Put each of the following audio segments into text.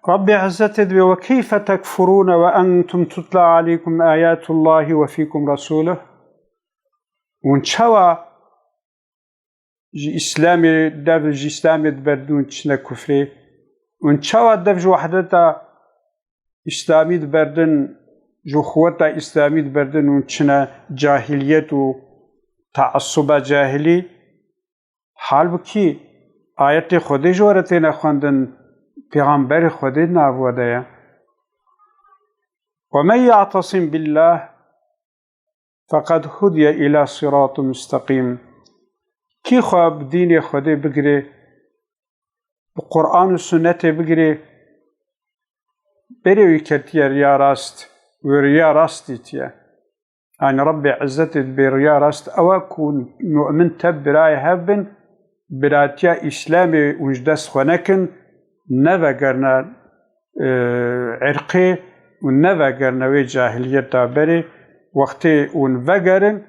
رب عزتي وكيف تكفرون وأنتم تتلى عليكم آيات الله وفيكم رسوله ونشوا جي إسلامي دف جي إسلامي دبردون تشنا كفري ونشوا دف جو وحدتا إسلامي دبردن جو خوتا إسلامي دبردن ونشنا جاهلية تعصب جاهلي حال بكي آيات خودي جورتين خواندن پیغمبر خودی ناوده ومن يعتصم بالله فقد هدي إلى صراط مستقيم كي خواب دين خودی بگره بقرآن و سنت بگره بری وکتیه ریا راست و ریا راستی تیه يعني ربي عزتي بريا راست أو كون مؤمن تب براي هبن براتيا إسلامي وجدس خنكن نفقرنا عرقي ونفقرنا وي جاهلية تابري وقتي ونفقرن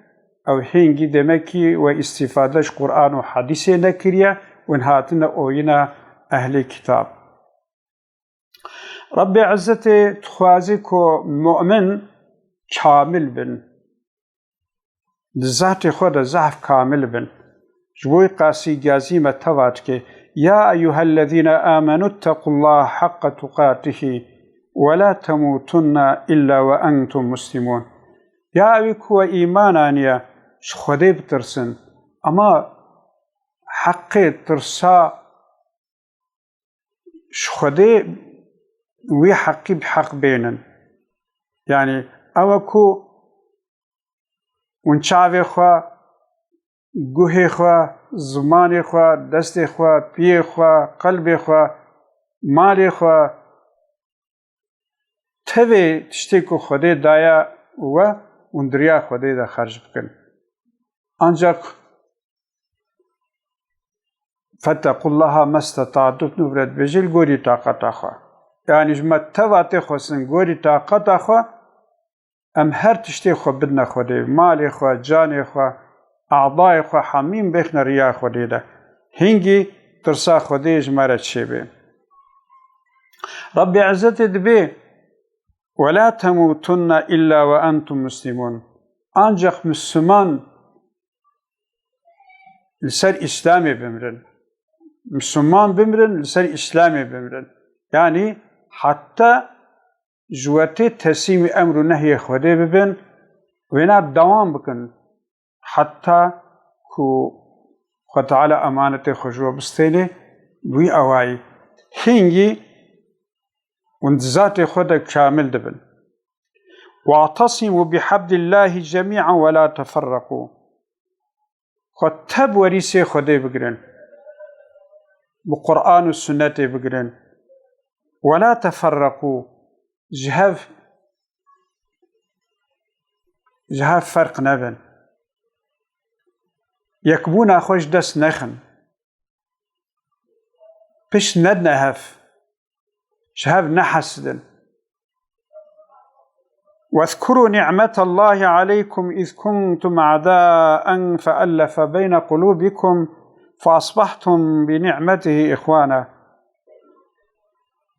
أو حينجي دمكي واستفادش قرآن وحديثي نكريا ونهاتنا أوينا أهل كتاب ربي عزتي تخوازيكو مؤمن كامل بن ذات خود ضعف كامل بن جوي قاسي جازيمة تواتك يا أيها الذين آمنوا اتقوا الله حق تقاته ولا تموتن إلا وأنتم مسلمون يا أيكو إيمانانيا شخدي بترسن أما حقي ترسا شخدي وي حقي بحق بينن يعني أوكو ونشاوي خوا گوهی خوا زمانی خوا دست خوا پی خوا قلب خوا مال خوا توی تشتی که خودی دایا و اندریا خودی دا خرج بکن انجاک فتقوا الله ما استطعتم نورد بجل گوری طاقت خوا يعني جمع تواتي خوصن گوری طاقت خوا ام هر تشتی خوا بدنا خودی مال خوا جان خوا أعضاء خو حميم بخنا ريا خودي ده هنجي ترسا خودي جمارة شبه ربي عزتي دبي ولا تموتن إلا وأنتم مسلمون أنجح مسلمان لسر إسلامي بمرن مسلمان بمرن لسر إسلامي بمرن يعني حتى جواتي تسيم أمر نهي خودي ببن وينا دوام بكن حتى كو خطعال أمانة خجوة بستيني وي أواي هنجي وانتزات خدا كامل دبن واعتصموا بحبل الله جميعا ولا تفرقوا خطب وريسي خدا بقرن بقرآن والسنة بقرن ولا تفرقوا جهاف فرق نبن يكبونا خوش دست نخن بش ندنا هف شهاب نحسدن واذكروا نعمة الله عليكم إذ كنتم أعداء فألف بين قلوبكم فأصبحتم بنعمته إخوانا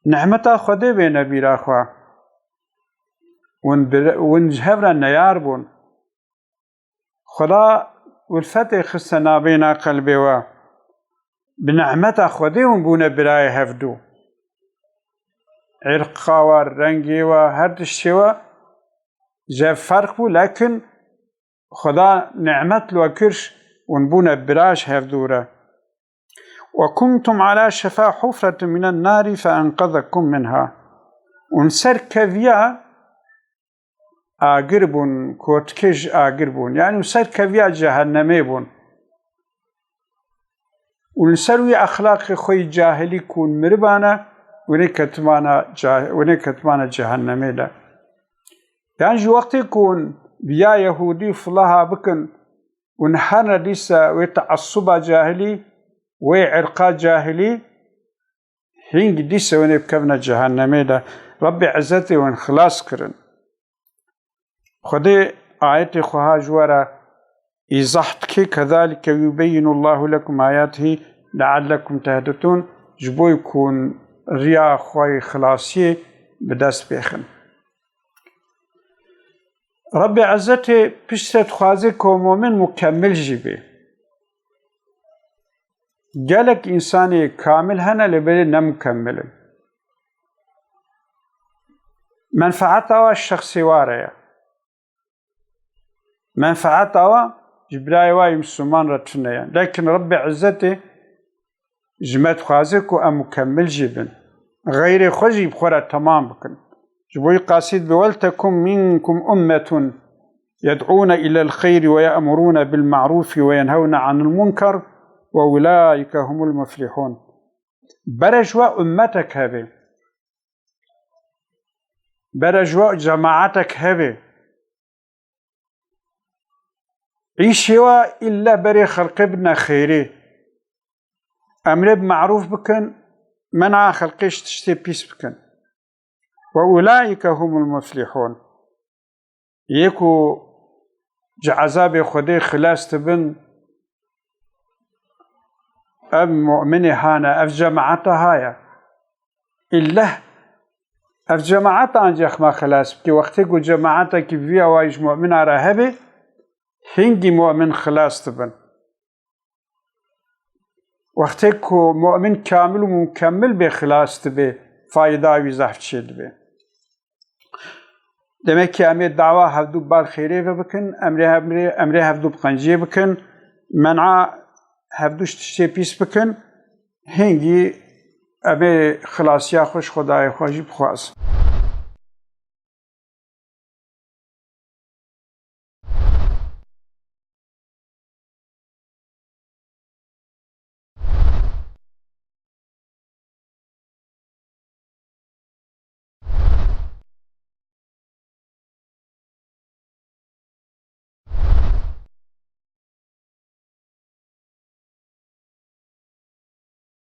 نعمة خدي بين بير أخوا ونجهبنا النياربون خدا والفتح خصنا بين قلبي و بنعمة خدي ونبونا براي هفدو عرقا ورنجي وهرد الشوا جاب فرق لكن خدا نعمة الوكرش ونبونا براش هفدورة وكنتم على شفا حفرة من النار فأنقذكم منها ونسر كفيا آقربون كوتكج آقربون يعني ونسر كفيا جهنمي بون ونسروي أخلاق خوي جاهلي كون مربانا ونكتمانا جهنمي لا يعني جو وقت يكون بيا يهودي فلاها بكن ونحرنا ديسا ويتعصبا جاهلي ويعرقا جاهلي هين ديسا ونبكبنا جهنمي لا ربي عزتي ونخلاص كرن خدي آياتي خوها جوارا إيزاحتك كذلك يبين الله لكم آياته لعلكم تهدتون جبو يكون ریا خوی خلاصی بدست بخن. رب عزت پشت خوازه که مومن مکمل جیبه. گلک انسانی کامل هنه لبلی نمکمله. منفعت آوا شخصی واره. منفعت آوا جبرای وای مسلمان رتنه. لكن رب عزت جمعت خوازه که مکمل جیبن. غیر خوشی بخوره تمام بکن. جبوي قاصد بولتكم منكم أمة يدعون إلى الخير ويأمرون بالمعروف وينهون عن المنكر وأولئك هم المفلحون. برجوا أمتك هذه، برجوا جماعتك هذه، عيشوا إلا بري خلق ابن خيري، أمر بمعروف بكن، منع خلقش تشتي بيس بكن. وأولئك هم المفلحون. يكو عذاب خدي خلاص تبن أم مؤمنة هانا أف جماعتها هايا إلا أف جماعتها أنجح ما خلاص بكي وقتك جماعتها كي فيها وايج مؤمنة راهبة هنجي مؤمن خلاص تبن وقتك مؤمن كامل ومكمل بخلاص تبه فايدة ويزحف شد به. demek ki emre dava havdu bal khayre ve bakın emre havdu bqanjiye bakın men'a havdu tişte pis bakın hengi emre xilasiya xoş xudaya xwajib xwaz